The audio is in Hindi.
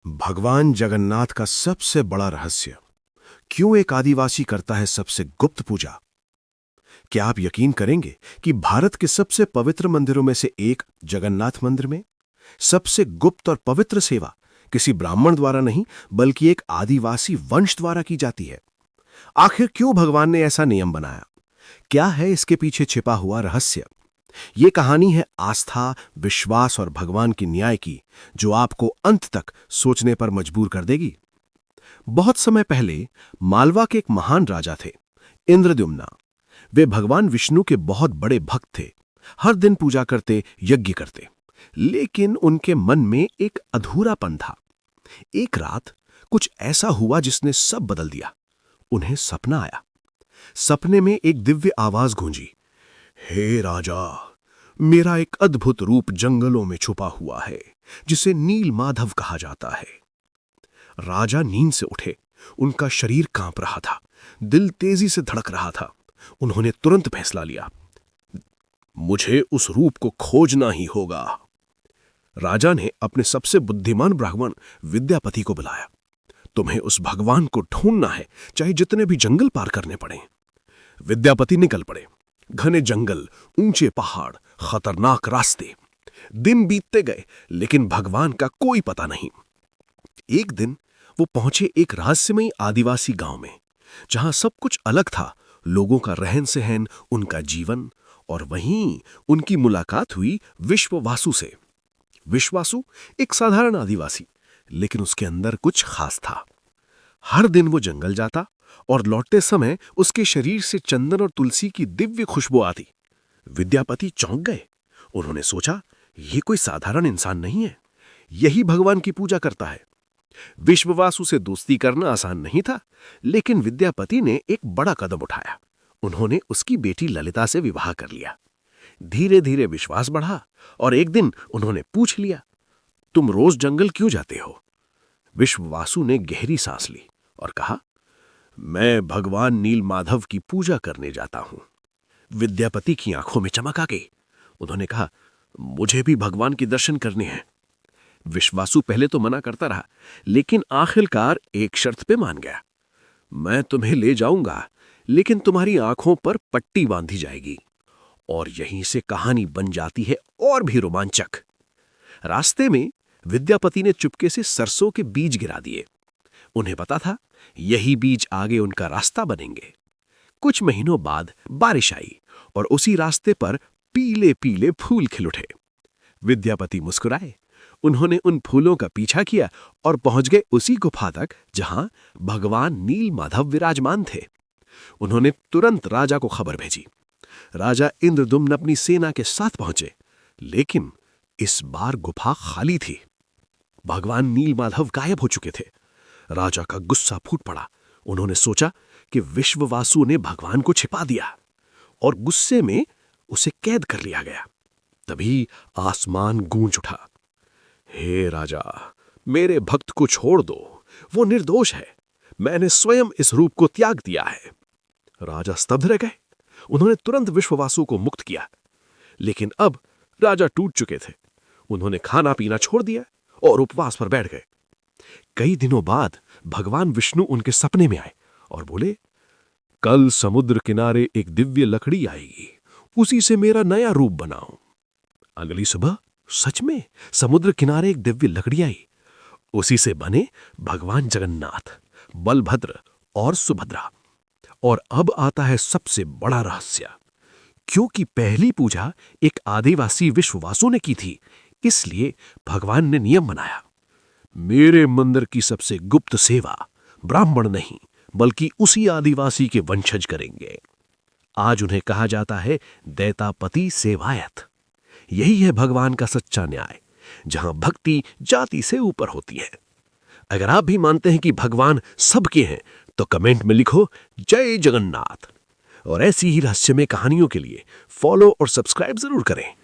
भगवान जगन्नाथ का सबसे बड़ा रहस्य। क्यों एक आदिवासी करता है सबसे गुप्त पूजा? क्या आप यकीन करेंगे कि भारत के सबसे पवित्र मंदिरों में से एक जगन्नाथ मंदिर में सबसे गुप्त और पवित्र सेवा किसी ब्राह्मण द्वारा नहीं बल्कि एक आदिवासी वंश द्वारा की जाती है? आखिर क्यों भगवान ने ऐसा नियम बनाया? क्या है इसके पीछे छिपा हुआ रहस्य? ये कहानी है आस्था, विश्वास और भगवान की न्याय की, जो आपको अंत तक सोचने पर मजबूर कर देगी। बहुत समय पहले मालवा के एक महान राजा थे, इंद्रद्युम्न। वे भगवान विष्णु के बहुत बड़े भक्त थे। हर दिन पूजा करते, यज्ञ करते, लेकिन उनके मन में एक अधूरापन था। एक रात कुछ ऐसा हुआ जिसने सब बदल दिया। उन्हें सपना आया। सपने में एक दिव्य आवाज गूंजी, हे राजा, मेरा एक अद्भुत रूप जंगलों में छुपा हुआ है, जिसे नील माधव कहा जाता है। राजा नींद से उठे। उनका शरीर कांप रहा था, दिल तेजी से धड़क रहा था। उन्होंने तुरंत फैसला लिया, मुझे उस रूप को खोजना ही होगा। राजा ने अपने सबसे बुद्धिमान ब्राह्मण विद्यापति को बुलाया। तुम्हें उस भगवान को ढूंढना है, चाहे जितने भी जंगल पार करने पड़े। विद्यापति निकल पड़े। घने जंगल, ऊंचे पहाड़, खतरनाक रास्ते। दिन बीतते गए, लेकिन भगवान का कोई पता नहीं। एक दिन वो पहुंचे एक रहस्यमयी आदिवासी गांव में, जहां सब कुछ अलग था। लोगों का रहन सहन, उनका जीवन, और वहीं उनकी मुलाकात हुई विश्ववासु से। विश्वासु एक साधारण आदिवासी, लेकिन उसके अंदर कुछ खास था। हर दिन वो जंगल जाता और लौटते समय उसके शरीर से चंदन और तुलसी की दिव्य खुशबू आती। विद्यापति चौंक गए। उन्होंने सोचा, ये कोई साधारण इंसान नहीं है, यही भगवान की पूजा करता है। विश्ववासु से दोस्ती करना आसान नहीं था, लेकिन विद्यापति ने एक बड़ा कदम उठाया। उन्होंने उसकी बेटी ललिता से विवाह कर लिया। धीरे धीरे विश्वास बढ़ा और एक दिन उन्होंने पूछ लिया, तुम रोज जंगल क्यों जाते हो? विश्ववासु ने गहरी सांस ली और कहा, मैं भगवान नील माधव की पूजा करने जाता हूं। विद्यापति की आंखों में चमक आ गई। उन्होंने कहा, मुझे भी भगवान के दर्शन करने हैं। विश्वासु पहले तो मना करता रहा, लेकिन आखिरकार एक शर्त पे मान गया। मैं तुम्हें ले जाऊंगा, लेकिन तुम्हारी आंखों पर पट्टी बांधी जाएगी। और यहीं से कहानी बन जाती है और भी रोमांचक। रास्ते में विद्यापति ने चुपके से सरसों के बीज गिरा दिए। उन्हें पता था, यही बीज आगे उनका रास्ता बनेंगे। कुछ महीनों बाद बारिश आई और उसी रास्ते पर पीले पीले फूल खिल उठे। विद्यापति मुस्कुराए। उन्होंने उन फूलों का पीछा किया और पहुंच गए उसी गुफा तक जहां भगवान नील माधव विराजमान थे। उन्होंने तुरंत राजा को खबर भेजी। राजा इंद्रद्युम्न अपनी सेना के साथ पहुंचे, लेकिन इस बार गुफा खाली थी। भगवान नील माधव गायब हो चुके थे। राजा का गुस्सा फूट पड़ा। उन्होंने सोचा कि विश्ववासु ने भगवान को छिपा दिया और गुस्से में उसे कैद कर लिया गया। तभी आसमान गूंज उठा, हे राजा, मेरे भक्त को छोड़ दो, वो निर्दोष है। मैंने स्वयं इस रूप को त्याग दिया है। राजा स्तब्ध रह गए। उन्होंने तुरंत विश्ववासु को मुक्त किया, लेकिन अब राजा टूट चुके थे। उन्होंने खाना पीना छोड़ दिया और उपवास पर बैठ गए। कई दिनों बाद भगवान विष्णु उनके सपने में आए और बोले, कल समुद्र किनारे एक दिव्य लकड़ी आएगी, उसी से मेरा नया रूप बनाओ। अगली सुबह सच में समुद्र किनारे एक दिव्य लकड़ी आई। उसी से बने भगवान जगन्नाथ, बलभद्र और सुभद्रा। और अब आता है सबसे बड़ा रहस्य। क्योंकि पहली पूजा एक आदिवासी विश्ववासु ने की थी, इसलिए भगवान ने नियम बनाया, मेरे मंदिर की सबसे गुप्त सेवा ब्राह्मण नहीं बल्कि उसी आदिवासी के वंशज करेंगे। आज उन्हें कहा जाता है दैतापति सेवायत। यही है भगवान का सच्चा न्याय, जहां भक्ति जाति से ऊपर होती है। अगर आप भी मानते हैं कि भगवान सबके हैं, तो कमेंट में लिखो जय जगन्नाथ। और ऐसी ही रहस्यमय कहानियों के लिए फॉलो और सब्सक्राइब जरूर करें।